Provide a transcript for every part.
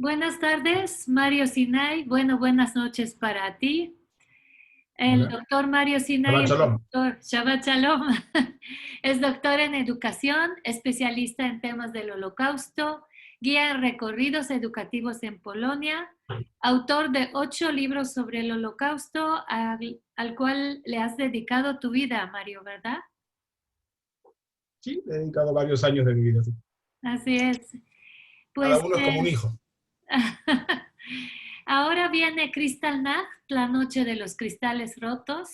Buenas tardes, Mario Sinay. Bueno, buenas noches para ti. El Hola. doctor Mario Sinay Shabbat es Shalom. doctor, Shabbat Shalom, es doctor en educación, especialista en temas del Holocausto, guía en recorridos educativos en Polonia, autor de 8 libros sobre el Holocausto, al cual le has dedicado tu vida, Mario, ¿verdad? Sí, le he dedicado varios años de mi vida. Sí. Así es. Cada Pues uno es como un hijo. ahora viene Crystal Nacht, la noche de los cristales rotos.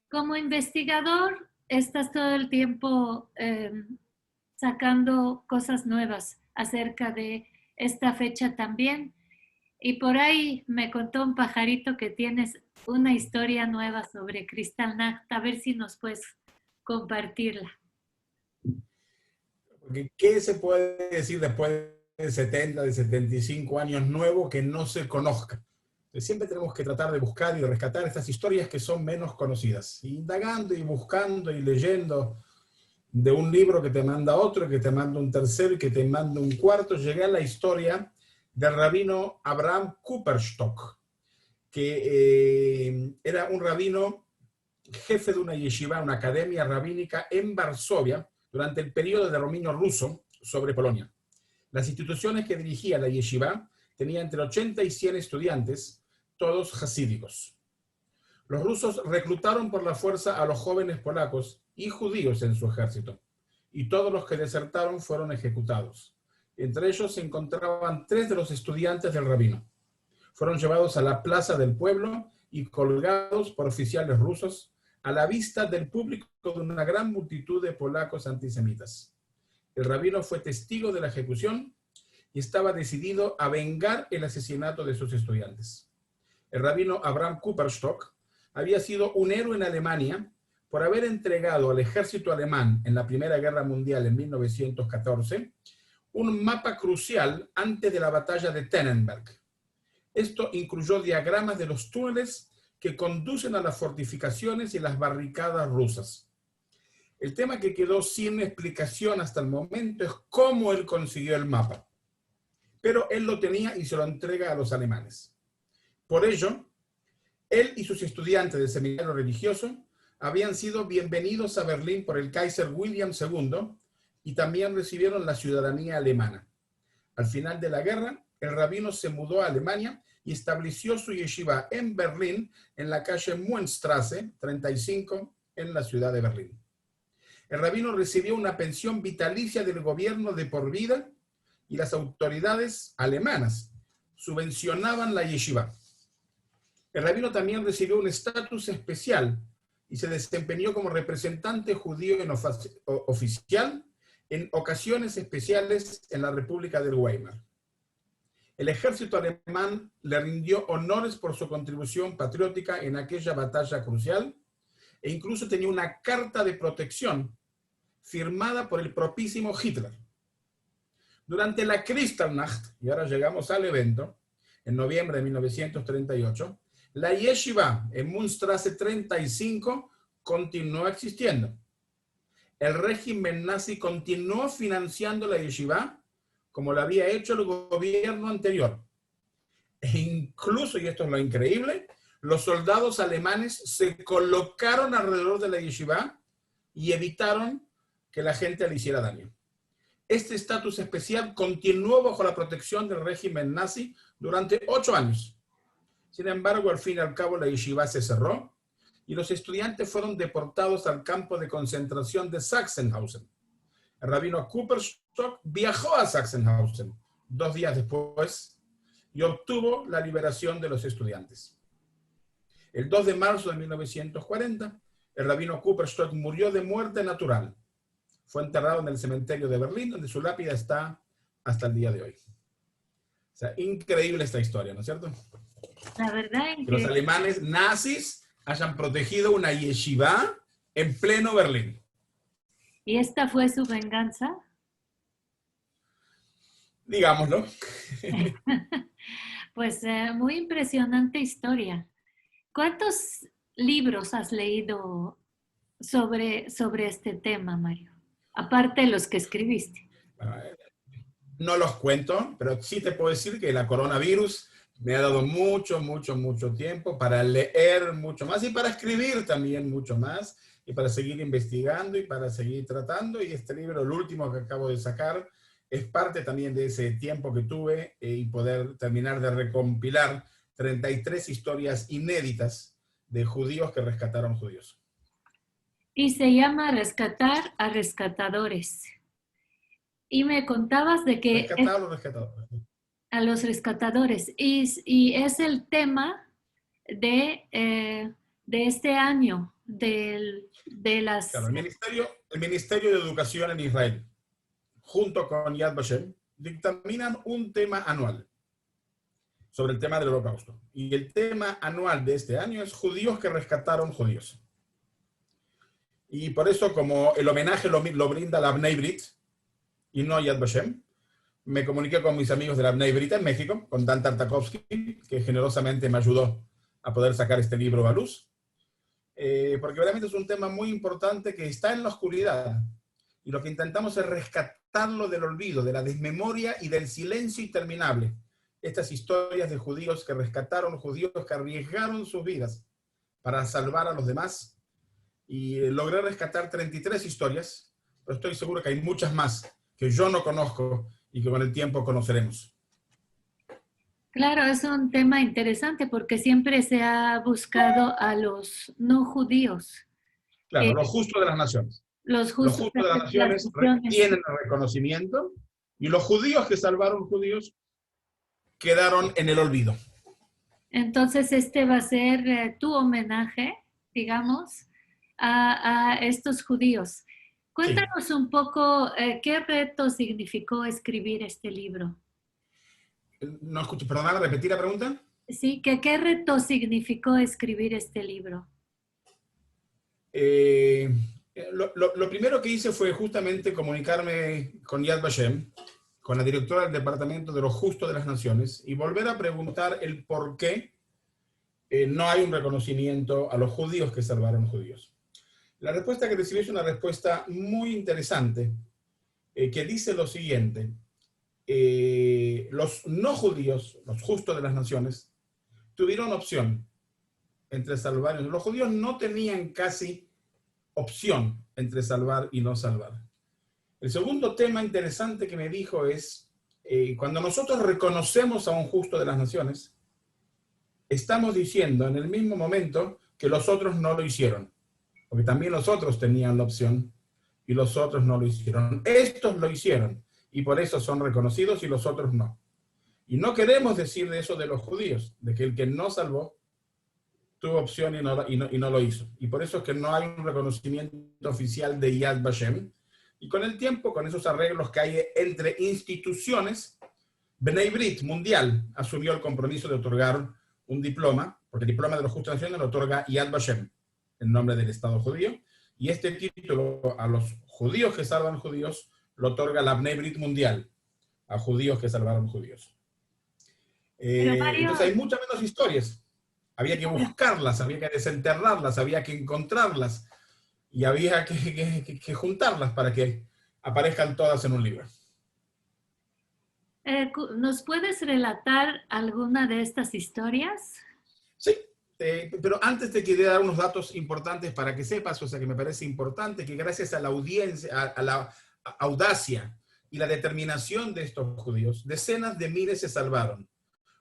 Como investigador, estás todo el tiempo sacando cosas nuevas acerca de esta fecha también. Y por ahí me contó un pajarito que tienes una historia nueva sobre Crystal Nacht. A ver si nos puedes compartirla. Porque, ¿qué se puede decir después de 70, de 75 años nuevo que no se conozca? Entonces, siempre tenemos que tratar de buscar y de rescatar estas historias que son menos conocidas. Indagando y buscando y leyendo de un libro que te manda otro, que te manda un tercero y que te manda un cuarto, llegué a la historia del rabino Abraham Kupperstock, que era un rabino jefe de una yeshiva, una academia rabínica en Varsovia durante el periodo de dominio ruso sobre Polonia. Las instituciones que dirigía la yeshiva tenían entre 80 y 100 estudiantes, todos hasídicos. Los rusos reclutaron por la fuerza a los jóvenes polacos y judíos en su ejército, y todos los que desertaron fueron ejecutados. Entre ellos se encontraban 3 de los estudiantes del rabino. Fueron llevados a la plaza del pueblo y colgados por oficiales rusos a la vista del público de una gran multitud de polacos antisemitas. El rabino fue testigo de la ejecución y estaba decidido a vengar el asesinato de sus estudiantes. El rabino Abraham Kupperstock había sido un héroe en Alemania por haber entregado al ejército alemán en la Primera Guerra Mundial en 1914 un mapa crucial antes de la batalla de Tannenberg. Esto incluyó diagramas de los túneles que conducen a las fortificaciones y las barricadas rusas. El tema que quedó sin explicación hasta el momento es cómo él consiguió el mapa. Pero él lo tenía y se lo entrega a los alemanes. Por ello, él y sus estudiantes del seminario religioso habían sido bienvenidos a Berlín por el Kaiser William II y también recibieron la ciudadanía alemana. Al final de la guerra, el rabino se mudó a Alemania y estableció su yeshiva en Berlín, en la calle Muenstrasse 35, en la ciudad de Berlín. El rabino recibió una pensión vitalicia del gobierno de por vida y las autoridades alemanas subvencionaban la yeshiva. El rabino también recibió un estatus especial y se desempeñó como representante judío oficial en ocasiones especiales en la República del Weimar. El ejército alemán le rindió honores por su contribución patriótica en aquella batalla crucial e incluso tenía una carta de protección firmada por el propísimo Hitler. Durante la Kristallnacht, y ahora llegamos al evento, en noviembre de 1938, la yeshiva en Muenstrasse 35 continuó existiendo. El régimen nazi continuó financiando la yeshiva como lo había hecho el gobierno anterior. E incluso, y esto es lo increíble, los soldados alemanes se colocaron alrededor de la yeshiva y evitaron que la gente le hiciera daño. Este estatus especial continuó bajo la protección del régimen nazi durante 8 años. Sin embargo, al fin y al cabo, la yeshiva se cerró y los estudiantes fueron deportados al campo de concentración de Sachsenhausen. El rabino Kupperstock viajó a Sachsenhausen 2 días después y obtuvo la liberación de los estudiantes. El 2 de marzo de 1940, el rabino Kupperstock murió de muerte natural. Fue enterrado en el cementerio de Berlín, donde su lápida está hasta el día de hoy. O sea, increíble esta historia, ¿no es cierto? La verdad, Que los increíble. alemanes nazis hayan protegido una yeshiva en pleno Berlín. ¿Y esta fue su venganza? Digámoslo. Pues muy impresionante historia. ¿Cuántos libros has leído sobre este tema, Mario? Aparte de los que escribiste. No los cuento, pero sí te puedo decir que la coronavirus me ha dado mucho, mucho, mucho tiempo para leer mucho más y para escribir también mucho más y para seguir investigando y para seguir tratando. Y este libro, el último que acabo de sacar, es parte también de ese tiempo que tuve y poder terminar de recompilar 33 historias inéditas de judíos que rescataron judíos. Y se llama Rescatar a Rescatadores. Y me contabas de que es Rescatar o rescatadores. a los rescatadores. Y es el tema de este año, de las... Claro, el Ministerio de Educación en Israel, junto con Yad Vashem, dictaminan un tema anual sobre el tema del Holocausto. Y el tema anual de este año es judíos que rescataron judíos. Y por eso, como el homenaje lo brinda la Bnei Brit y no Yad Vashem, me comuniqué con mis amigos de la Bnei Brit en México, con Dan Tartakovsky, que generosamente me ayudó a poder sacar este libro a luz. Porque realmente es un tema muy importante que está en la oscuridad. Y lo que intentamos es rescatarlo del olvido, de la desmemoria y del silencio interminable. Estas historias de judíos que rescataron, judíos que arriesgaron sus vidas para salvar a los demás. Y logré rescatar 33 historias, pero estoy seguro que hay muchas más que yo no conozco y que con el tiempo conoceremos. Claro, es un tema interesante porque siempre se ha buscado a los no judíos. Claro, lo justo de las naciones. Los Los justos justos de las las naciones naciones. tienen el reconocimiento y los judíos que salvaron judíos quedaron en el olvido. Entonces, este va a ser tu homenaje, digamos, a estos judíos. Cuéntanos un poco qué reto significó escribir este libro. No escucho, perdón, ¿repetir la pregunta? Sí, ¿qué reto significó escribir este libro? Lo primero que hice fue justamente comunicarme con Yad Vashem, con la directora del Departamento de los Justos de las Naciones, y volver a preguntar el por qué no hay un reconocimiento a los judíos que salvaron judíos. La respuesta que recibí es una respuesta muy interesante, que dice lo siguiente: los no judíos, los justos de las naciones, tuvieron opción entre salvar y no. Los judíos no tenían casi opción entre salvar y no salvar. El segundo tema interesante que me dijo es, cuando nosotros reconocemos a un justo de las naciones, estamos diciendo en el mismo momento que los otros no lo hicieron, porque también los otros tenían la opción y los otros no lo hicieron. Estos lo hicieron y por eso son reconocidos y los otros no. Y no queremos decir de eso de los judíos, de que el que no salvó tuvo opción y no lo hizo. Y por eso es que no hay un reconocimiento oficial de Yad Vashem. Y con el tiempo, con esos arreglos que hay entre instituciones, Bnei Brit mundial asumió el compromiso de otorgar un diploma, porque el diploma de los justos nacionales lo otorga Yad Vashem, en nombre del Estado judío, y este título a los judíos que salvan judíos lo otorga la Bnei Brit mundial, a judíos que salvaron judíos. Entonces hay muchas menos historias. Había que buscarlas, había que desenterrarlas, había que encontrarlas y había que juntarlas para que aparezcan todas en un libro. ¿Nos puedes relatar alguna de estas historias? Sí, pero antes te quería dar unos datos importantes para que sepas, o sea que me parece importante que gracias a la audiencia, a la audacia y la determinación de estos judíos, decenas de miles se salvaron.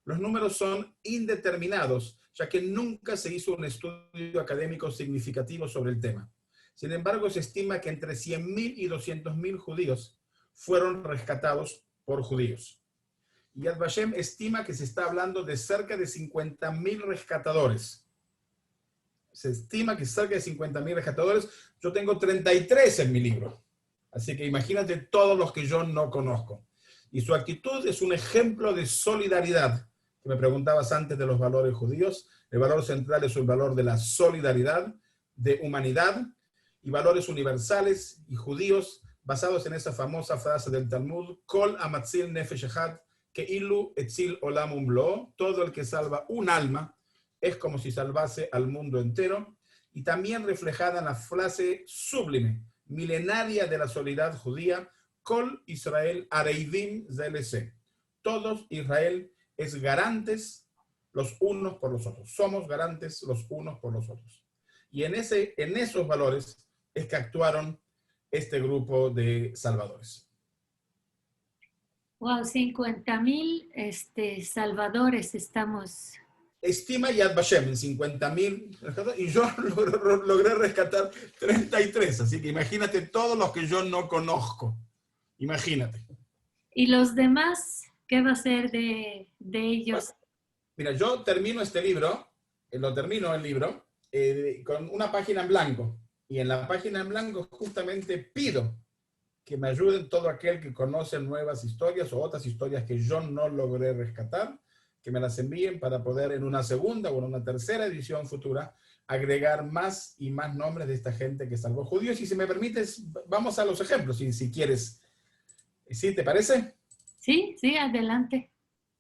Los números son indeterminados, ya que nunca se hizo un estudio académico significativo sobre el tema. Sin embargo, se estima que entre 100.000 y 200.000 judíos fueron rescatados por judíos. Yad Vashem estima que se está hablando de cerca de 50.000 rescatadores. Se estima que cerca de 50.000 rescatadores. Yo tengo 33 en mi libro. Así que imagínate todos los que yo no conozco. Y su actitud es un ejemplo de solidaridad. Que me preguntabas antes de los valores judíos. El valor central es el valor de la solidaridad, de humanidad y valores universales y judíos basados en esa famosa frase del Talmud, Kol amatzil nefesh echad, que ilu etzil olam umlo, todo el que salva un alma es como si salvase al mundo entero, y también reflejada en la frase sublime, milenaria de la solidaridad judía, Kol Israel Areidim ZLC. Todos Israel es garantes los unos por los otros. Somos garantes los unos por los otros. Y en esos valores es que actuaron este grupo de salvadores. Wow, 50,000 salvadores estamos. Estima Yad Vashem en 50,000 y yo logré rescatar 33. Así que imagínate todos los que yo no conozco. Imagínate. ¿Y los demás? ¿Qué va a ser de ellos? Mira, yo termino este libro, lo termino el libro, con una página en blanco. Y en la página en blanco justamente pido que me ayuden todo aquel que conoce nuevas historias o otras historias que yo no logré rescatar, que me las envíen para poder en una segunda o en una tercera edición futura agregar más y más nombres de esta gente que salvó judíos. Y si me permites, vamos a los ejemplos, si quieres. ¿Sí, te parece? Sí, adelante.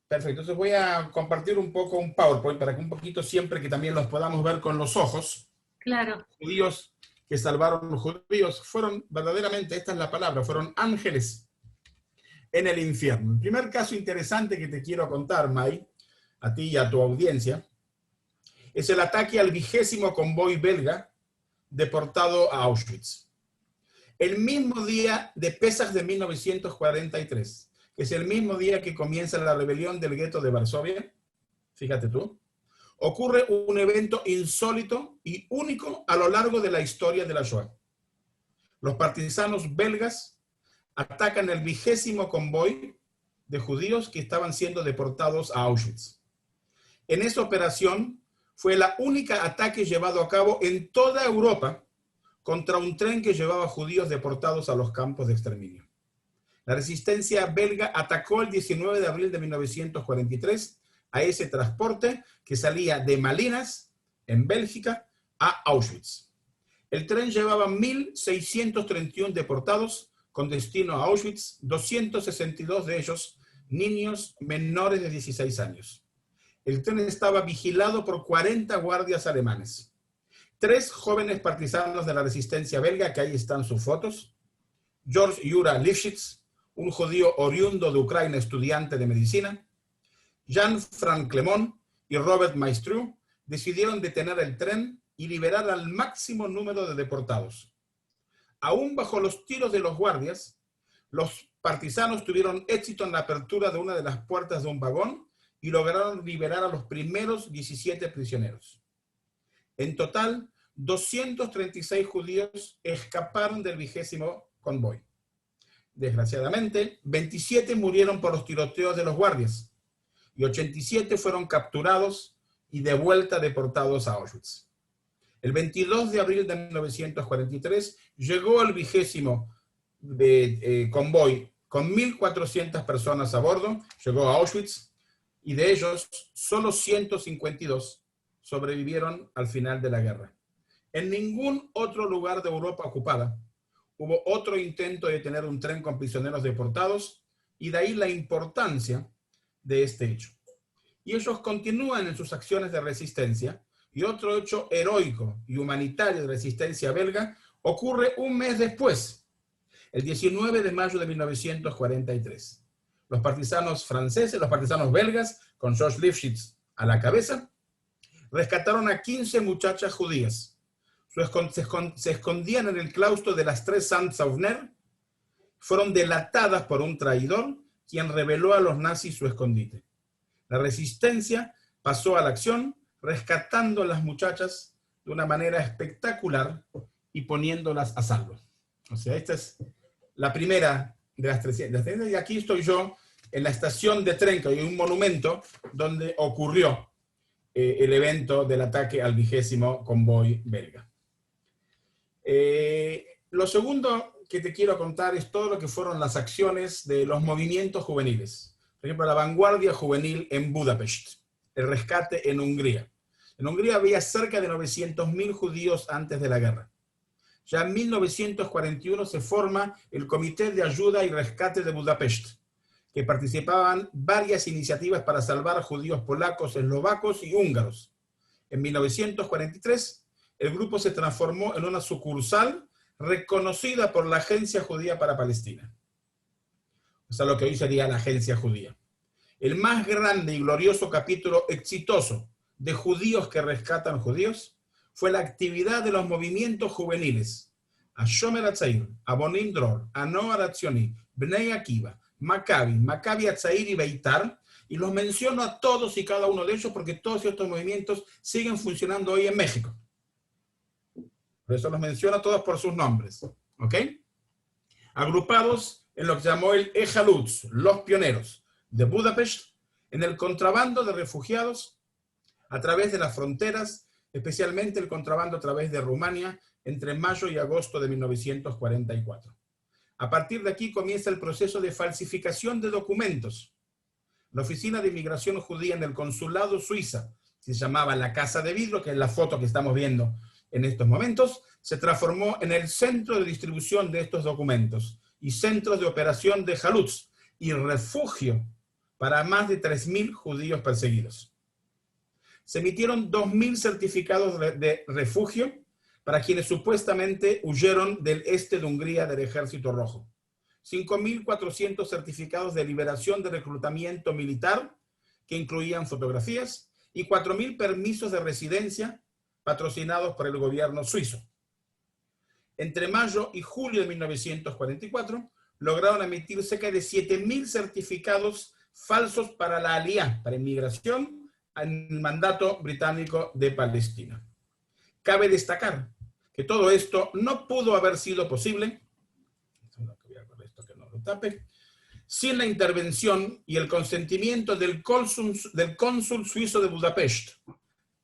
Perfecto, entonces voy a compartir un poco un PowerPoint para que un poquito siempre que también los podamos ver con los ojos. Claro. Judíos que salvaron los judíos fueron verdaderamente, esta es la palabra, fueron ángeles en el infierno. El primer caso interesante que te quiero contar, May, a ti y a tu audiencia, es el ataque al 20º convoy belga deportado a Auschwitz. El mismo día de Pesach de 1943, que es el mismo día que comienza la rebelión del gueto de Varsovia, fíjate tú, ocurre un evento insólito y único a lo largo de la historia de la Shoah. Los partisanos belgas atacan el 20º convoy de judíos que estaban siendo deportados a Auschwitz. En esa operación fue la única ataque llevado a cabo en toda Europa contra un tren que llevaba judíos deportados a los campos de exterminio. La resistencia belga atacó el 19 de abril de 1943 a ese transporte que salía de Malinas, en Bélgica, a Auschwitz. El tren llevaba 1.631 deportados con destino a Auschwitz, 262 de ellos niños menores de 16 años. El tren estaba vigilado por 40 guardias alemanes. 3 jóvenes partisanos de la resistencia belga, que ahí están sus fotos. George Yura Lifshitz, un judío oriundo de Ucrania, estudiante de medicina. Jean-Franc Clément y Robert Maestru decidieron detener el tren y liberar al máximo número de deportados. Aún bajo los tiros de los guardias, los partisanos tuvieron éxito en la apertura de una de las puertas de un vagón y lograron liberar a los primeros 17 prisioneros. En total, 236 judíos escaparon del 20º convoy. Desgraciadamente, 27 murieron por los tiroteos de los guardias y 87 fueron capturados y de vuelta deportados a Auschwitz. El 22 de abril de 1943 llegó el 20º convoy con 1.400 personas a bordo, llegó a Auschwitz y de ellos solo 152 sobrevivieron al final de la guerra. En ningún otro lugar de Europa ocupada hubo otro intento de tener un tren con prisioneros deportados y de ahí la importancia de este hecho. Y ellos continúan en sus acciones de resistencia y otro hecho heroico y humanitario de resistencia belga ocurre un mes después, el 19 de mayo de 1943. Los partisanos franceses, los partisanos belgas, con George Lifshitz a la cabeza, rescataron a 15 muchachas judías. Se escondían en el claustro de las 3 Saint-Sauveur, fueron delatadas por un traidor quien reveló a los nazis su escondite. La resistencia pasó a la acción, rescatando a las muchachas de una manera espectacular y poniéndolas a salvo. O sea, esta es la primera de las 300. Y aquí estoy yo en la estación de tren, que hay un monumento donde ocurrió el evento del ataque al 20º convoy belga. Lo segundo que te quiero contar es todo lo que fueron las acciones de los movimientos juveniles. Por ejemplo, la vanguardia juvenil en Budapest, el rescate en Hungría. En Hungría había cerca de 900.000 judíos antes de la guerra. Ya en 1941 se forma el Comité de Ayuda y Rescate de Budapest, que participaban varias iniciativas para salvar judíos polacos, eslovacos y húngaros. En 1943, el grupo se transformó en una sucursal reconocida por la Agencia Judía para Palestina. o sea, lo que hoy sería la agencia judía. El más grande y glorioso capítulo exitoso de judíos que rescatan judíos fue la actividad de los movimientos juveniles. A Shomer Hatzair, a Bonim Dror, a Noar Hatzioni, Bnei Akiva, Maccabi Hatzair y Beitar, y los menciono a todos y cada uno de ellos porque todos estos movimientos siguen funcionando hoy en México. Por eso los menciono a todos por sus nombres. ¿Ok? Agrupados en lo que llamó el Ejalutz, los pioneros de Budapest, en el contrabando de refugiados a través de las fronteras, especialmente el contrabando a través de Rumania entre mayo y agosto de 1944. A partir de aquí comienza el proceso de falsificación de documentos. La oficina de inmigración judía en el consulado suiza, se llamaba la Casa de Vidrio, que es la foto que estamos viendo en estos momentos, se transformó en el centro de distribución de estos documentos y centros de operación de Jalutz y refugio para más de 3.000 judíos perseguidos. Se emitieron 2.000 certificados de refugio para quienes supuestamente huyeron del este de Hungría del Ejército Rojo. 5.400 certificados de liberación de reclutamiento militar, que incluían fotografías, y 4.000 permisos de residencia patrocinados por el gobierno suizo. Entre mayo y julio de 1944, lograron emitir cerca de 7.000 certificados falsos para la Aliyá, para inmigración, en el mandato británico de Palestina. Cabe destacar que todo esto no pudo haber sido posible sin la intervención y el consentimiento del cónsul suizo de Budapest,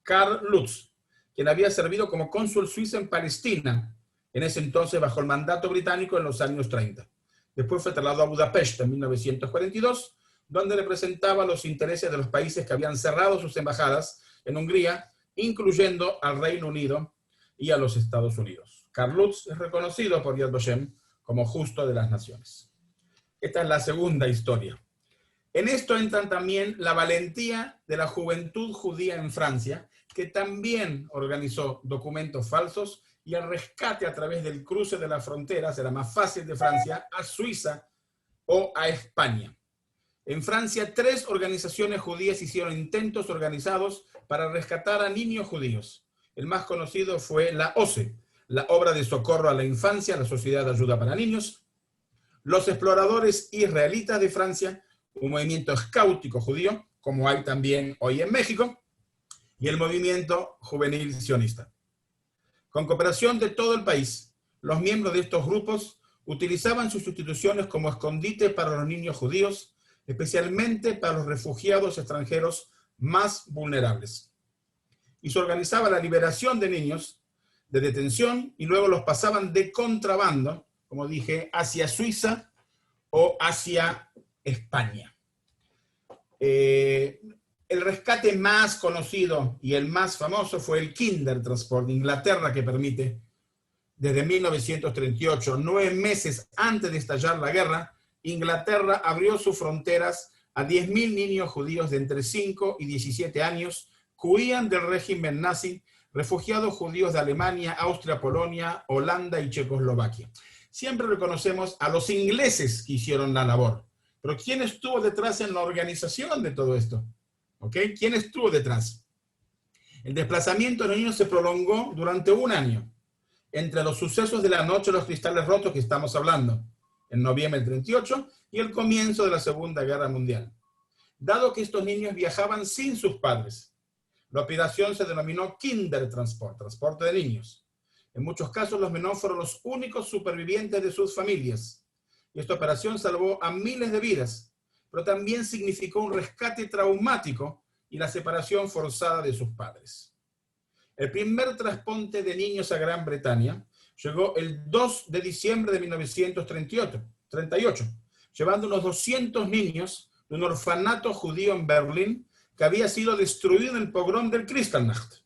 Karl Lutz, quien había servido como cónsul suizo en Palestina, en ese entonces bajo el mandato británico en los años 30. Después fue trasladado a Budapest en 1942, donde representaba los intereses de los países que habían cerrado sus embajadas en Hungría, incluyendo al Reino Unido y a los Estados Unidos. Karl Lutz es reconocido por Yad Vashem como justo de las naciones. Esta es la segunda historia. En esto entran también la valentía de la juventud judía en Francia, que también organizó documentos falsos y el rescate a través del cruce de las fronteras, era más fácil de Francia, a Suiza o a España. En Francia, 3 organizaciones judías hicieron intentos organizados para rescatar a niños judíos. El más conocido fue la OSE, la Obra de Socorro a la Infancia, la Sociedad de Ayuda para Niños, los Exploradores Israelitas de Francia, un movimiento escáutico judío, como hay también hoy en México, y el movimiento juvenil sionista. Con cooperación de todo el país, los miembros de estos grupos utilizaban sus instituciones como escondite para los niños judíos, especialmente para los refugiados extranjeros más vulnerables. Y se organizaba la liberación de niños de detención y luego los pasaban de contrabando, como dije, hacia Suiza o hacia España. El rescate más conocido y el más famoso fue el Kindertransport de Inglaterra, que permite, desde 1938, 9 meses antes de estallar la guerra, Inglaterra abrió sus fronteras a 10.000 niños judíos de entre 5 y 17 años que huían del régimen nazi, refugiados judíos de Alemania, Austria, Polonia, Holanda y Checoslovaquia. Siempre reconocemos a los ingleses que hicieron la labor, pero ¿quién estuvo detrás en la organización de todo esto? ¿Ok? ¿Quién estuvo detrás? El desplazamiento de los niños se prolongó durante 1 año, entre los sucesos de la Noche de los Cristales Rotos que estamos hablando, en noviembre del 38, y el comienzo de la Segunda Guerra Mundial. Dado que estos niños viajaban sin sus padres, la operación se denominó Kindertransport, transporte de niños. En muchos casos los menores fueron los únicos supervivientes de sus familias, y esta operación salvó a miles de vidas, pero también significó un rescate traumático y la separación forzada de sus padres. El primer trasplante de niños a Gran Bretaña llegó el 2 de diciembre de 1938, llevando unos 200 niños de un orfanato judío en Berlín que había sido destruido en el pogrom del Kristallnacht.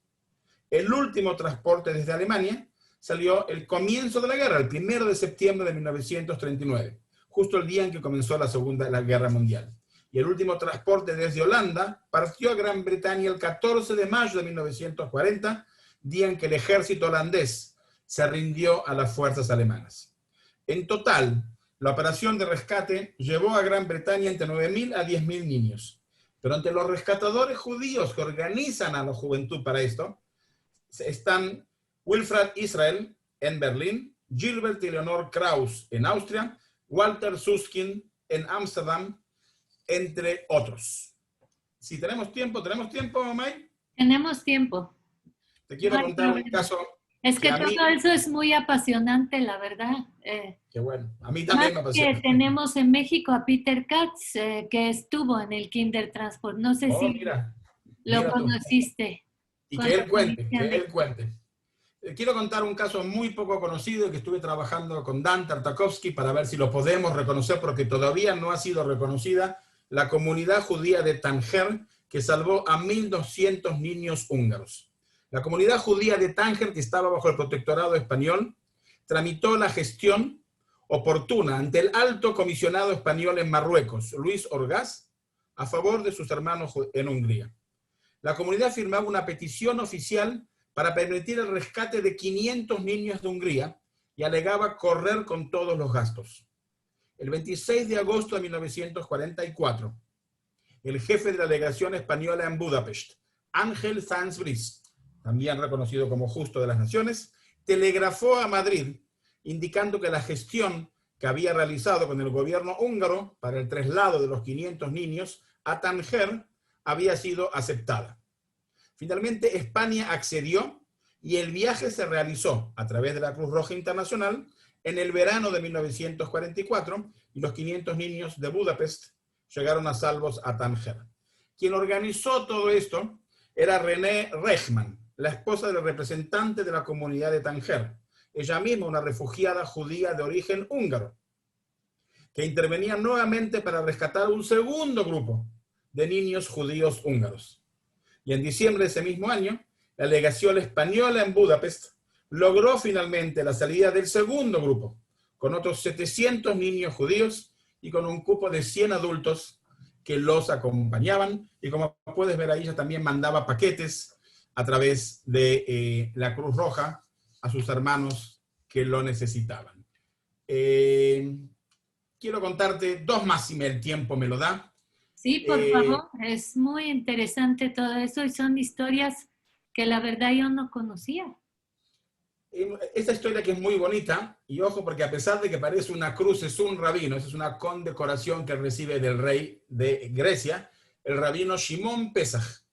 El último transporte desde Alemania salió el comienzo de la guerra, el 1 de septiembre de 1939, justo el día en que comenzó la Guerra Mundial. Y el último transporte desde Holanda partió a Gran Bretaña el 14 de mayo de 1940, día en que el ejército holandés se rindió a las fuerzas alemanas. En total, La operación de rescate llevó a Gran Bretaña entre 9.000 a 10.000 niños. Pero entre los rescatadores judíos que organizan a la juventud para esto, están Wilfried Israel en Berlín, Gilbert y Leonor Krauss en Austria, Walter Susskind en Ámsterdam, entre otros. Si tenemos tiempo, May. Tenemos tiempo. Te quiero contar un caso. Es que todo eso es muy apasionante, la verdad. Qué bueno. A mí también me apasiona. Que tenemos en México a Peter Katz, que estuvo en el Kindertransport. No sé si lo conociste. Y que él cuente. Quiero contar un caso muy poco conocido que estuve trabajando con Dan Tartakovsky para ver si lo podemos reconocer, porque todavía no ha sido reconocida la comunidad judía de Tánger, que salvó a 1.200 niños húngaros. La comunidad judía de Tánger, que estaba bajo el protectorado español, tramitó la gestión oportuna ante el alto comisionado español en Marruecos, Luis Orgaz, a favor de sus hermanos en Hungría. La comunidad firmaba una petición oficial para permitir el rescate de 500 niños de Hungría y alegaba correr con todos los gastos. El 26 de agosto de 1944, el jefe de la delegación española en Budapest, Ángel Sanz Briz, también reconocido como Justo de las Naciones, telegrafó a Madrid indicando que la gestión que había realizado con el gobierno húngaro para el traslado de los 500 niños a Tánger había sido aceptada. Finalmente, España accedió y el viaje se realizó a través de la Cruz Roja Internacional en el verano de 1944 y los 500 niños de Budapest llegaron a salvos a Tánger. Quien organizó todo esto era René Reichmann, la esposa del representante de la comunidad de Tánger, ella misma una refugiada judía de origen húngaro, que intervenía nuevamente para rescatar un segundo grupo de niños judíos húngaros. Y en diciembre de ese mismo año, la delegación española en Budapest logró finalmente la salida del segundo grupo, con otros 700 niños judíos y con un cupo de 100 adultos que los acompañaban. Y como puedes ver ahí, ella también mandaba paquetes a través de la Cruz Roja a sus hermanos que lo necesitaban. Quiero contarte dos más si el tiempo me lo da. Sí, por favor, es muy interesante todo eso y son historias que la verdad yo no conocía. Esta historia que es muy bonita, y ojo porque a pesar de que parece una cruz, es un rabino, es una condecoración que recibe del rey de Grecia, el rabino Shimon Pesach,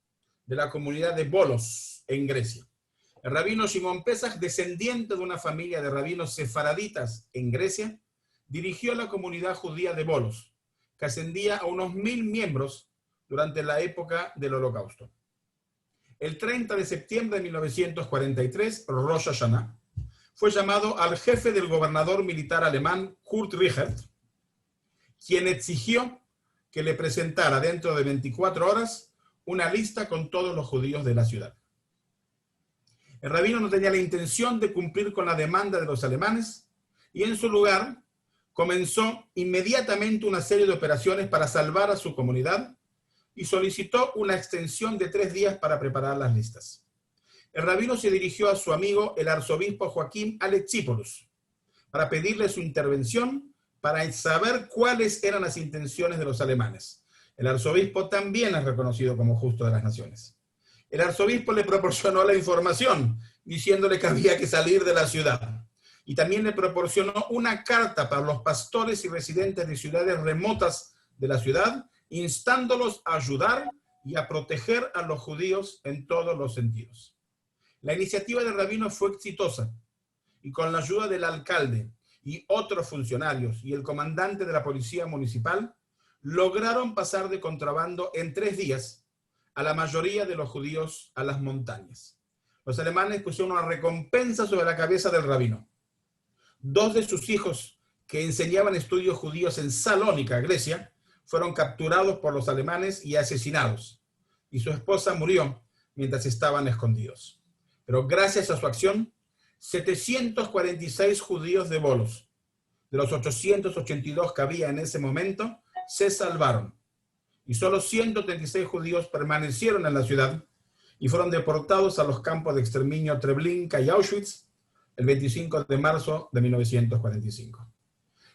de la comunidad de Volos, en Grecia. El rabino Shimon Pesach, descendiente de una familia de rabinos sefaraditas en Grecia, dirigió la comunidad judía de Volos, que ascendía a unos 1.000 miembros durante la época del Holocausto. El 30 de septiembre de 1943, Rosh Hashanah, fue llamado al jefe del gobernador militar alemán Kurt Richert, quien exigió que le presentara dentro de 24 horas una lista con todos los judíos de la ciudad. El rabino no tenía la intención de cumplir con la demanda de los alemanes y en su lugar comenzó inmediatamente una serie de operaciones para salvar a su comunidad y solicitó una extensión de 3 días para preparar las listas. El rabino se dirigió a su amigo, el arzobispo Joaquín Alexípolos, para pedirle su intervención para saber cuáles eran las intenciones de los alemanes. El arzobispo también es reconocido como Justo de las Naciones. El arzobispo le proporcionó la información, diciéndole que había que salir de la ciudad. Y también le proporcionó una carta para los pastores y residentes de ciudades remotas de la ciudad, instándolos a ayudar y a proteger a los judíos en todos los sentidos. La iniciativa del rabino fue exitosa y con la ayuda del alcalde y otros funcionarios y el comandante de la policía municipal, lograron pasar de contrabando en 3 días a la mayoría de los judíos a las montañas. Los alemanes pusieron una recompensa sobre la cabeza del rabino. 2 de sus hijos, que enseñaban estudios judíos en Salónica, Grecia, fueron capturados por los alemanes y asesinados, y su esposa murió mientras estaban escondidos. Pero gracias a su acción, 746 judíos de Volos, de los 882 que había en ese momento, se salvaron. Y solo 136 judíos permanecieron en la ciudad y fueron deportados a los campos de exterminio Treblinka y Auschwitz el 25 de marzo de 1945.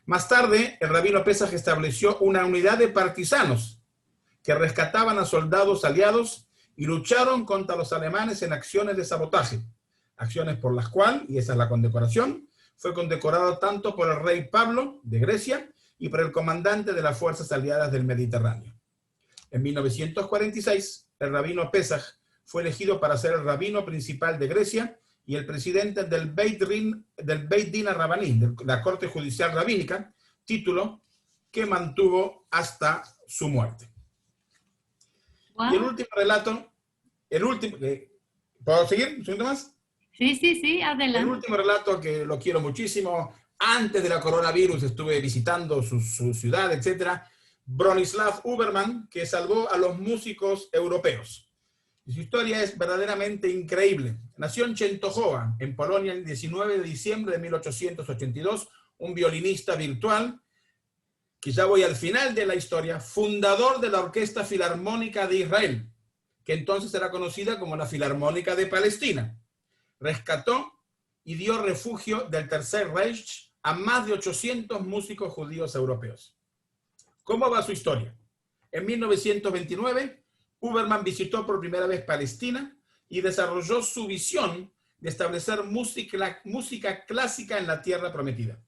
Más tarde, el rabino Pesach estableció una unidad de partisanos que rescataban a soldados aliados y lucharon contra los alemanes en acciones de sabotaje, acciones por las cuales, y esa es la condecoración, fue condecorado tanto por el rey Pablo de Grecia y por el comandante de las fuerzas aliadas del Mediterráneo. En 1946, el rabino Pesach fue elegido para ser el rabino principal de Grecia y el presidente del Beit Din HaRabbaní, de la Corte Judicial Rabínica, título que mantuvo hasta su muerte. Wow. Y el último relato, ¿puedo seguir un segundo más? Sí, adelante. El último relato que lo quiero muchísimo, antes de la coronavirus estuve visitando su ciudad, etc. Bronislaw Uberman, que salvó a los músicos europeos. Y su historia es verdaderamente increíble. Nació en Częstochowa, en Polonia, el 19 de diciembre de 1882, un violinista virtual, que ya voy al final de la historia, fundador de la Orquesta Filarmónica de Israel, que entonces era conocida como la Filarmónica de Palestina. Rescató y dio refugio del Tercer Reich a más de 800 músicos judíos europeos. ¿Cómo va su historia? En 1929, Uberman visitó por primera vez Palestina y desarrolló su visión de establecer música clásica en la tierra prometida.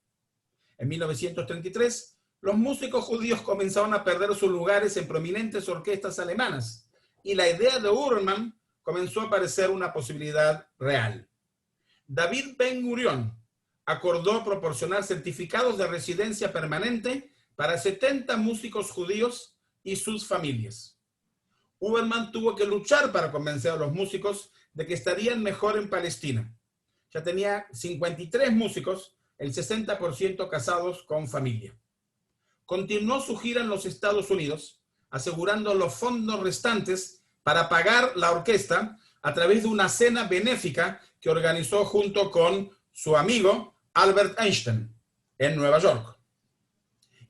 En 1933, los músicos judíos comenzaron a perder sus lugares en prominentes orquestas alemanas y la idea de Uberman comenzó a parecer una posibilidad real. David Ben-Gurión acordó proporcionar certificados de residencia permanente para 70 músicos judíos y sus familias. Uberman tuvo que luchar para convencer a los músicos de que estarían mejor en Palestina. Ya tenía 53 músicos, el 60% casados con familia. Continuó su gira en los Estados Unidos, asegurando los fondos restantes para pagar la orquesta a través de una cena benéfica que organizó junto con su amigo Albert Einstein en Nueva York.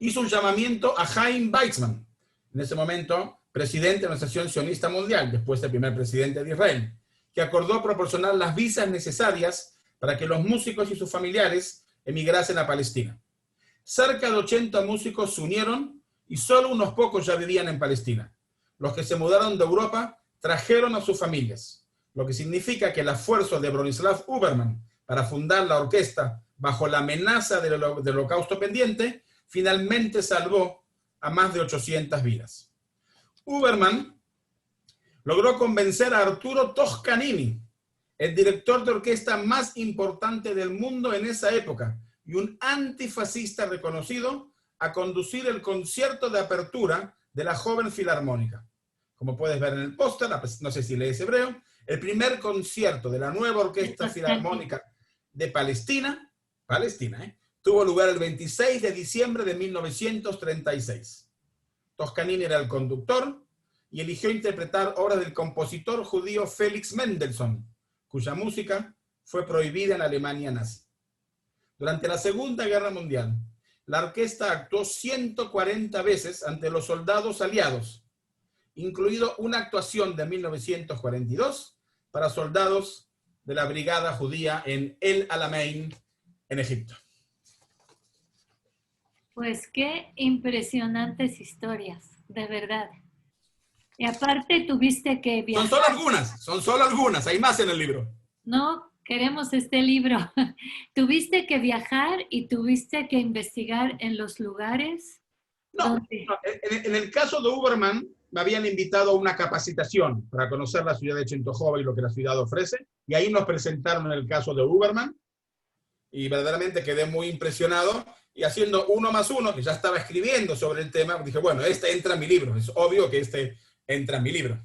Hizo un llamamiento a Chaim Weizmann, en ese momento presidente de la Asociación Sionista Mundial, después el primer presidente de Israel, que acordó proporcionar las visas necesarias para que los músicos y sus familiares emigrasen a Palestina. Cerca de 80 músicos se unieron y solo unos pocos ya vivían en Palestina. Los que se mudaron de Europa trajeron a sus familias, lo que significa que el esfuerzo de Bronislaw Uberman para fundar la orquesta bajo la amenaza del holocausto pendiente finalmente salvó a más de 800 vidas. Uberman logró convencer a Arturo Toscanini, el director de orquesta más importante del mundo en esa época y un antifascista reconocido, a conducir el concierto de apertura de la joven filarmónica. Como puedes ver en el póster, no sé si lees hebreo, el primer concierto de la nueva Orquesta Filarmónica de Palestina, tuvo lugar el 26 de diciembre de 1936. Toscanini era el conductor y eligió interpretar obras del compositor judío Félix Mendelssohn, cuya música fue prohibida en Alemania nazi. Durante la Segunda Guerra Mundial, la orquesta actuó 140 veces ante los soldados aliados, incluido una actuación de 1942 para soldados de la Brigada Judía en El Alamein, en Egipto. Pues qué impresionantes historias, de verdad. Y aparte tuviste que viajar. Son solo algunas, hay más en el libro. No, queremos este libro. ¿Tuviste que viajar y tuviste que investigar en los lugares? No, en el caso de Uberman, me habían invitado a una capacitación para conocer la ciudad de Częstochowa y lo que la ciudad ofrece, y ahí nos presentaron en el caso de Uberman, y verdaderamente quedé muy impresionado, y haciendo 1 más 1, que ya estaba escribiendo sobre el tema, dije, bueno, este entra en mi libro, es obvio que este entra en mi libro.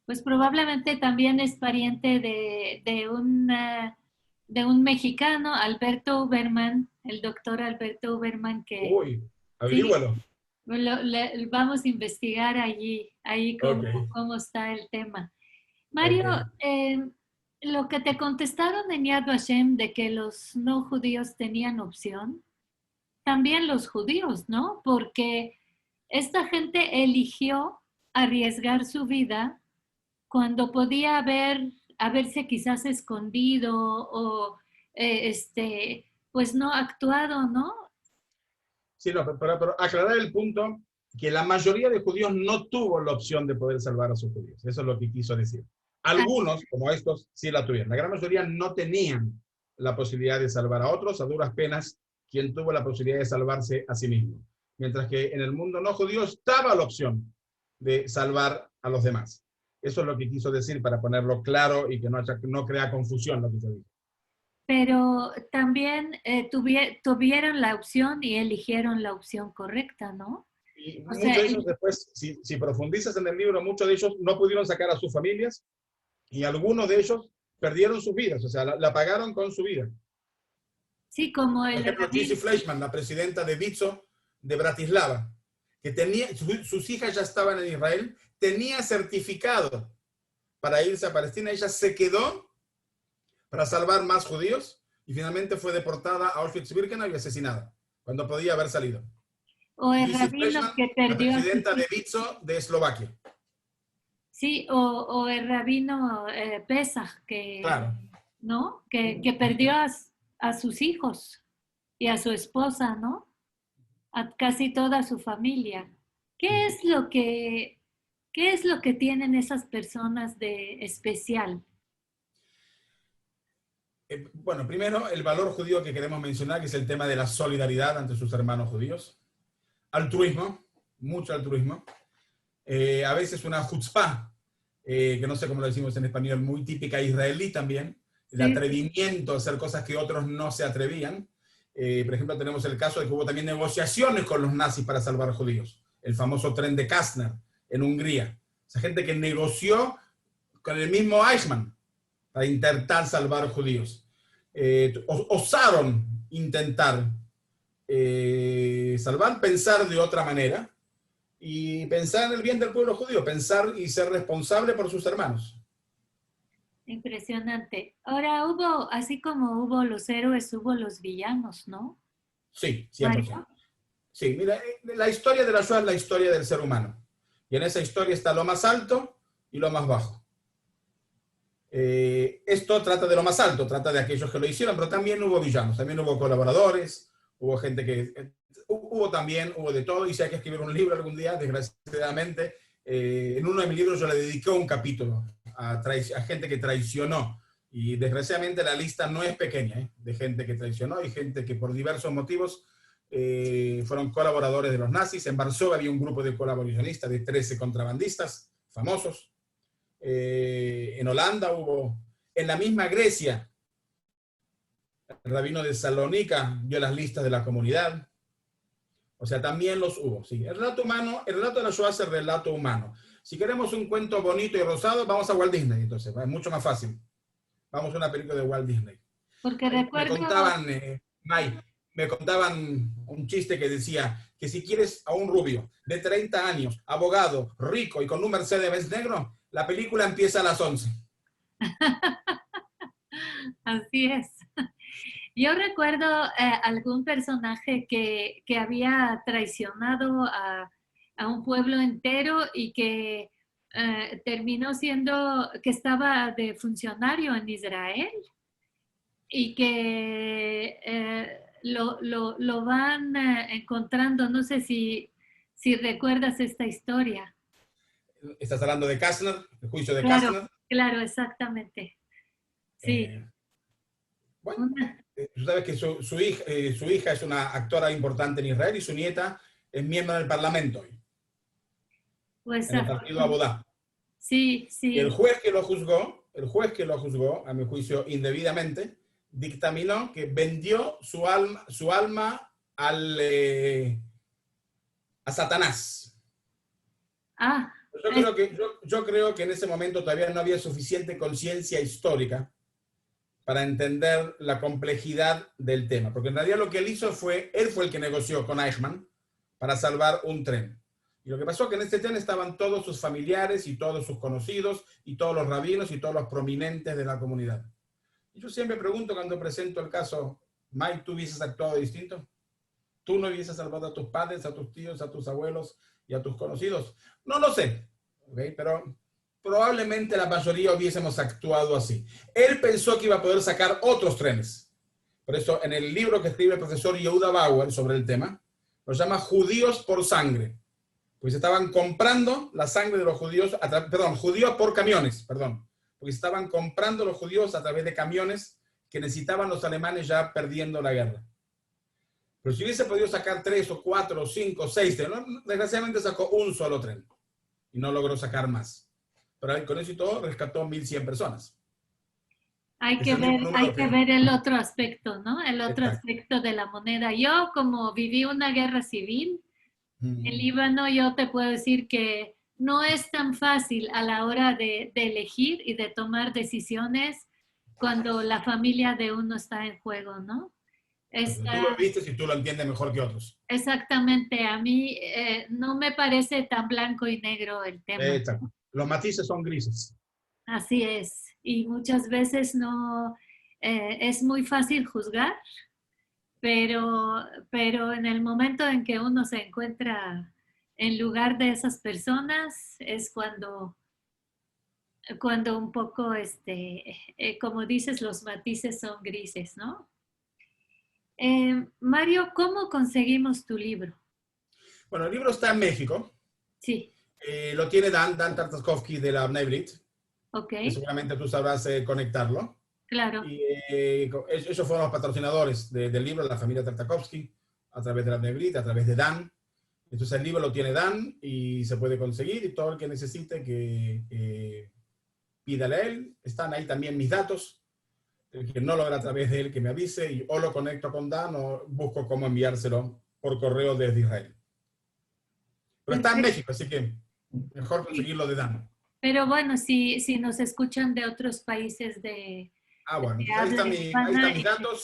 Pues probablemente también es pariente de un mexicano, Alberto Uberman, el doctor Alberto Uberman, que... Uy, averígualo. Sí, vamos a investigar allí cómo está el tema. Mario, lo que te contestaron en Yad Vashem de que los no judíos tenían opción, también los judíos, ¿no? Porque esta gente eligió arriesgar su vida cuando podía haberse quizás escondido o pues no actuado, ¿no? Sí, no, pero aclarar el punto que la mayoría de judíos no tuvo la opción de poder salvar a sus judíos. Eso es lo que quiso decir. Algunos, como estos, sí la tuvieron. La gran mayoría no tenían la posibilidad de salvar a otros, a duras penas, quien tuvo la posibilidad de salvarse a sí mismo. Mientras que en el mundo no judío estaba la opción de salvar a los demás. Eso es lo que quiso decir para ponerlo claro y que no crea confusión lo que se dijo. Pero también tuvieron la opción y eligieron la opción correcta, ¿no? Y O muchos sea, de ellos después, si profundizas en el libro, muchos de ellos no pudieron sacar a sus familias y algunos de ellos perdieron sus vidas, o sea, la pagaron con su vida. sí, como Por el ejemplo, Gigi rabino. Fleischmann, la presidenta de Vitzo de Bratislava, que tenía, sus hijas ya estaban en Israel, tenía certificado para irse a Palestina, ella se quedó para salvar más judíos y finalmente fue deportada a Auschwitz-Birkenau y asesinada, cuando podía haber salido. O el Gigi rabino Fleischmann, que la perdió a sus presidenta de hijos. Vitzo de Eslovaquia. Sí, o el rabino Pesach, Claro. ¿no? Que perdió a sus hijos y a su esposa, ¿no? A casi toda su familia. ¿Qué es lo que, qué es lo que tienen esas personas de especial? Bueno, primero, el valor judío que queremos mencionar, que es el tema de la solidaridad ante sus hermanos judíos. Altruismo, mucho altruismo. A veces una chutzpah, que no sé cómo lo decimos en español, muy típica israelí también, el Sí, atrevimiento a hacer cosas que otros no se atrevían. Por ejemplo, tenemos el caso de que hubo también negociaciones con los nazis para salvar judíos, el famoso tren de Kastner en Hungría. Esa gente que negoció con el mismo Eichmann para intentar salvar judíos. Osaron intentar salvar, pensar de otra manera y pensar en el bien del pueblo judío, pensar y ser responsable por sus hermanos. impresionante. Ahora hubo, así como hubo los héroes, hubo los villanos, ¿no? Sí, 100%. Mario. Sí, mira, la historia de la Shoah es la historia del ser humano. Y en esa historia está lo más alto y lo más bajo. Esto trata de lo más alto, trata de aquellos que lo hicieron, pero también hubo villanos, también hubo colaboradores, hubo gente que... hubo de todo, y si hay que escribir un libro algún día, desgraciadamente, en uno de mis libros yo le dediqué un capítulo a gente que traicionó, y desgraciadamente la lista no es pequeña, de gente que traicionó y gente que por diversos motivos fueron colaboradores de los nazis. En Varsovia había un grupo de colaboracionistas de 13 contrabandistas famosos. En Holanda hubo, en la misma Grecia, el rabino de Salónica dio las listas de la comunidad. O sea, también los hubo. Sí. El relato humano, el relato de la Shoah es el relato humano. Si queremos un cuento bonito y rosado, vamos a Walt Disney. Entonces, es mucho más fácil. Vamos a una película de Walt Disney. Porque Me recuerdo, contaban, me contaban un chiste que decía que si quieres a un rubio de 30 años, abogado, rico y con un Mercedes-Benz negro, la película empieza a las 11. así es. Yo recuerdo algún personaje que había traicionado a un pueblo entero y que terminó siendo, que estaba de funcionario en Israel y que lo van encontrando, no sé si recuerdas esta historia. Estás hablando de Kastner, el juicio de Claro, Kastner. claro, exactamente. Sí. Eh, bueno, Una- tú sabes que su hija es una actora importante en Israel y su nieta es miembro del Parlamento hoy, pues en el partido Abodá. sí, El sí. juez que lo juzgó, a mi juicio indebidamente, dictaminó que vendió su alma a Satanás. Ah, Yo creo que en ese momento todavía no había suficiente conciencia histórica para entender la complejidad del tema. Porque en realidad lo que él hizo él fue el que negoció con Eichmann para salvar un tren. Y lo que pasó es que en este tren estaban todos sus familiares y todos sus conocidos y todos los rabinos y todos los prominentes de la comunidad. Y yo siempre pregunto cuando presento el caso, Mike, ¿tú hubieses actuado distinto? ¿Tú no hubieses salvado a tus padres, a tus tíos, a tus abuelos y a tus conocidos? No lo sé, ¿okay? Pero probablemente la mayoría hubiésemos actuado así. Él pensó que iba a poder sacar otros trenes. Por eso, en el libro que escribe el profesor Yehuda Bauer sobre el tema, Los llama judíos por sangre. Porque se estaban comprando la sangre de los judíos, judíos por camiones, perdón. Porque se estaban comprando los judíos a través de camiones que necesitaban los alemanes ya perdiendo la guerra. Pero si hubiese podido sacar 3 o 4 o 5 o 6, desgraciadamente sacó un solo tren y no logró sacar más. Pero con eso y todo rescató 1.100 personas. Hay que ver el otro aspecto, ¿no? El otro aspecto de la moneda. Yo, como viví una guerra civil en Líbano, yo te puedo decir que no es tan fácil a la hora de elegir y de tomar decisiones cuando la familia de uno está en juego, ¿no? Tú lo viste y tú lo entiendes mejor que otros. Exactamente, a mí no me parece tan blanco y negro el tema. Los matices son grises. Así es, y muchas veces no es muy fácil juzgar, pero en el momento en que uno se encuentra en lugar de esas personas es cuando un poco, como dices, los matices son grises, ¿no? Mario, ¿cómo conseguimos tu libro? Bueno, el libro está en México. Sí. Lo tiene Dan Tartakovsky de la Bnei Brit. Ok. Que seguramente tú sabrás conectarlo. Claro. Y ellos fueron los patrocinadores del libro de la familia Tartakovsky, a través de la Bnei Brit, a través de Dan. Entonces el libro lo tiene Dan y se puede conseguir, y todo el que necesite que pídale a él. Están ahí también mis datos. El que no lo haga a través de él, que me avise, y o lo conecto con Dan o busco cómo enviárselo por correo desde Israel. Pero está en México, así que mejor conseguirlo de Dan. Pero bueno, si nos escuchan de otros países de bueno, ahí están mis datos.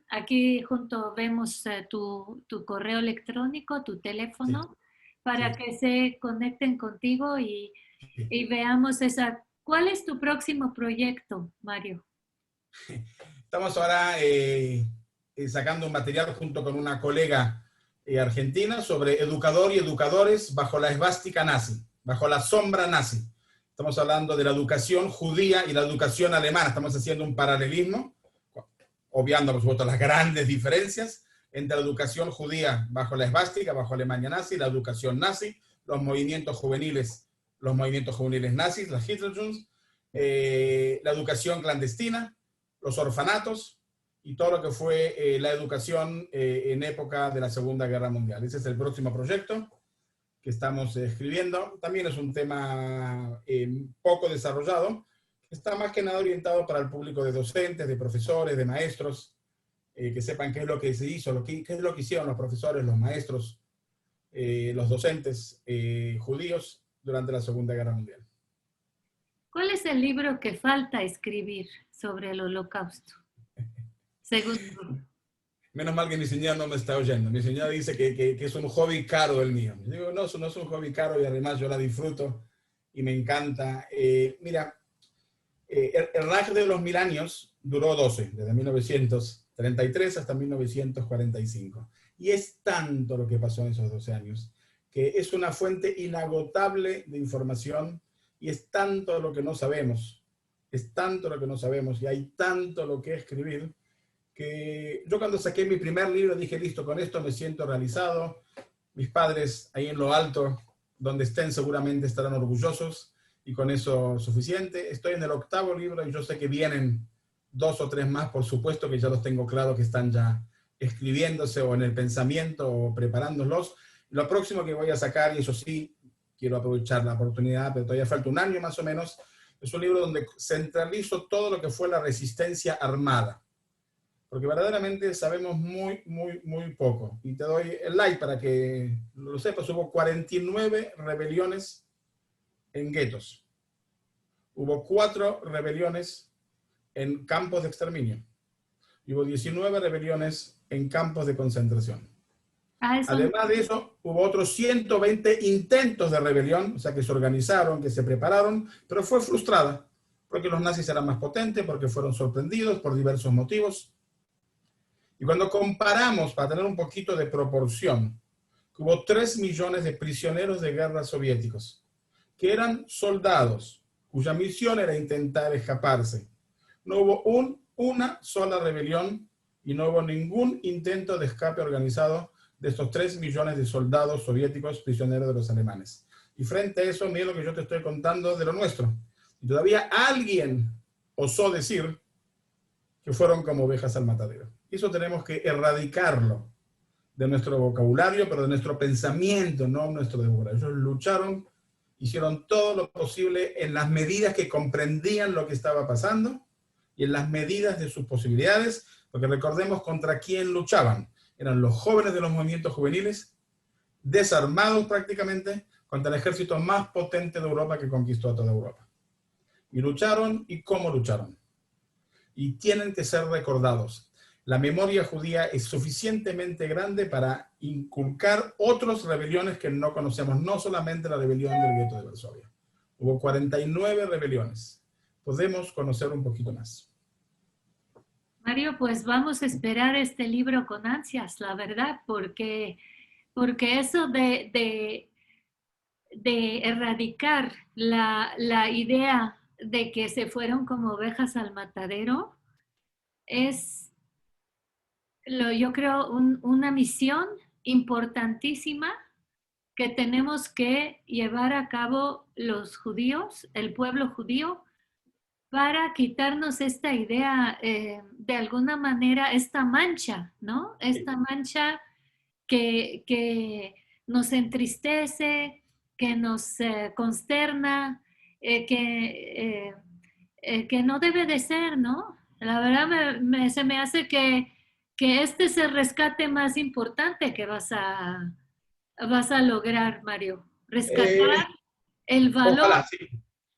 Aquí junto vemos tu correo electrónico, tu teléfono, para que se conecten contigo y veamos esa. ¿Cuál es tu próximo proyecto, Mario? Estamos ahora sacando un material junto con una colega argentina sobre educador y educadores bajo la esvástica nazi, bajo la sombra nazi. Estamos hablando de la educación judía y la educación alemana. Estamos haciendo un paralelismo, obviando por supuesto las grandes diferencias entre la educación judía bajo la esvástica, bajo Alemania nazi, la educación nazi, los movimientos juveniles nazis, las Hitlerjungs, la educación clandestina, los orfanatos y todo lo que fue la educación en época de la Segunda Guerra Mundial. Ese es el próximo proyecto que estamos escribiendo. También es un tema poco desarrollado, que está más que nada orientado para el público de docentes, de profesores, de maestros, que sepan qué es lo que se hizo, qué es lo que hicieron los profesores, los maestros, los docentes judíos durante la Segunda Guerra Mundial. ¿Cuál es el libro que falta escribir sobre el Holocausto? Según tú. Menos mal que mi señora no me está oyendo. Mi señora dice que es un hobby caro el mío. Yo digo, no, eso no es un hobby caro, y además yo la disfruto y me encanta. Mira, el Reich de los 1000 años duró 12, desde 1933 hasta 1945. Y es tanto lo que pasó en esos 12 años, que es una fuente inagotable de información, y es tanto lo que no sabemos, y hay tanto lo que escribir, que yo cuando saqué mi primer libro dije, listo, con esto me siento realizado. Mis padres ahí en lo alto, donde estén, seguramente estarán orgullosos, y con eso suficiente. Estoy en el 8º libro y yo sé que vienen 2 o 3 más, por supuesto, que ya los tengo claro, que están ya escribiéndose o en el pensamiento o preparándolos. Lo próximo que voy a sacar, y eso sí, quiero aprovechar la oportunidad, pero todavía falta un año más o menos, es un libro donde centralizo todo lo que fue la resistencia armada. Porque verdaderamente sabemos muy, muy, muy poco. Y te doy el like para que lo sepas. Hubo 49 rebeliones en guetos. Hubo 4 rebeliones en campos de exterminio. Y hubo 19 rebeliones en campos de concentración. Además de eso, hubo otros 120 intentos de rebelión, o sea, que se organizaron, que se prepararon, pero fue frustrada, porque los nazis eran más potentes, porque fueron sorprendidos por diversos motivos. Y cuando comparamos, para tener un poquito de proporción, hubo 3 millones de prisioneros de guerra soviéticos, que eran soldados, cuya misión era intentar escaparse. No hubo una sola rebelión y no hubo ningún intento de escape organizado de estos 3 millones de soldados soviéticos prisioneros de los alemanes. Y frente a eso, mira lo que yo te estoy contando de lo nuestro. Y todavía alguien osó decir que fueron como ovejas al matadero. Eso tenemos que erradicarlo de nuestro vocabulario, pero de nuestro pensamiento, no nuestro vocabulario. Ellos lucharon, hicieron todo lo posible en las medidas que comprendían lo que estaba pasando y en las medidas de sus posibilidades, porque recordemos contra quién luchaban. Eran los jóvenes de los movimientos juveniles, desarmados prácticamente, contra el ejército más potente de Europa que conquistó a toda Europa. Y lucharon, ¿y cómo lucharon? Y tienen que ser recordados. La memoria judía es suficientemente grande para inculcar otras rebeliones que no conocemos, no solamente la rebelión del gueto de Varsovia. Hubo 49 rebeliones. Podemos conocer un poquito más. Mario, pues vamos a esperar este libro con ansias, la verdad, porque eso de erradicar la idea de que se fueron como ovejas al matadero es, yo creo, una misión importantísima que tenemos que llevar a cabo los judíos, el pueblo judío, para quitarnos esta idea, de alguna manera, esta mancha, ¿no? Esta mancha que nos entristece, que nos consterna, que no debe de ser, ¿no? La verdad se me hace que este es el rescate más importante que vas a lograr, Mario. Rescatar el valor Ojalá, sí.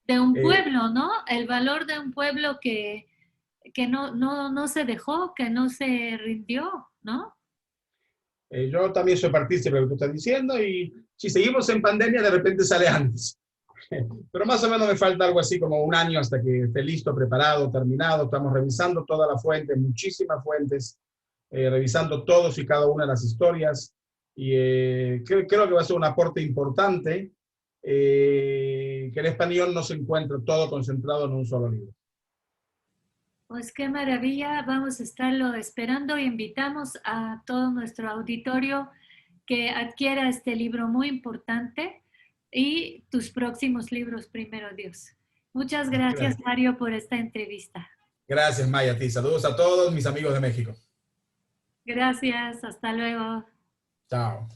de un pueblo, ¿no? El valor de un pueblo que no se dejó, que no se rindió, ¿no? Yo también soy partícipe de lo que tú estás diciendo y si seguimos en pandemia, de repente sale antes. Pero más o menos me falta algo así como un año hasta que esté listo, preparado, terminado. Estamos revisando todas las fuentes, muchísimas fuentes, revisando todos y cada una de las historias. Y creo que va a ser un aporte importante, que el español no se encuentra todo concentrado en un solo libro. Pues qué maravilla, vamos a estarlo esperando. Invitamos a todo nuestro auditorio que adquiera este libro muy importante y tus próximos libros, primero Dios. Muchas gracias, Mario, por esta entrevista. Gracias, Maya, a ti. Saludos a todos mis amigos de México. Gracias, hasta luego. Chao.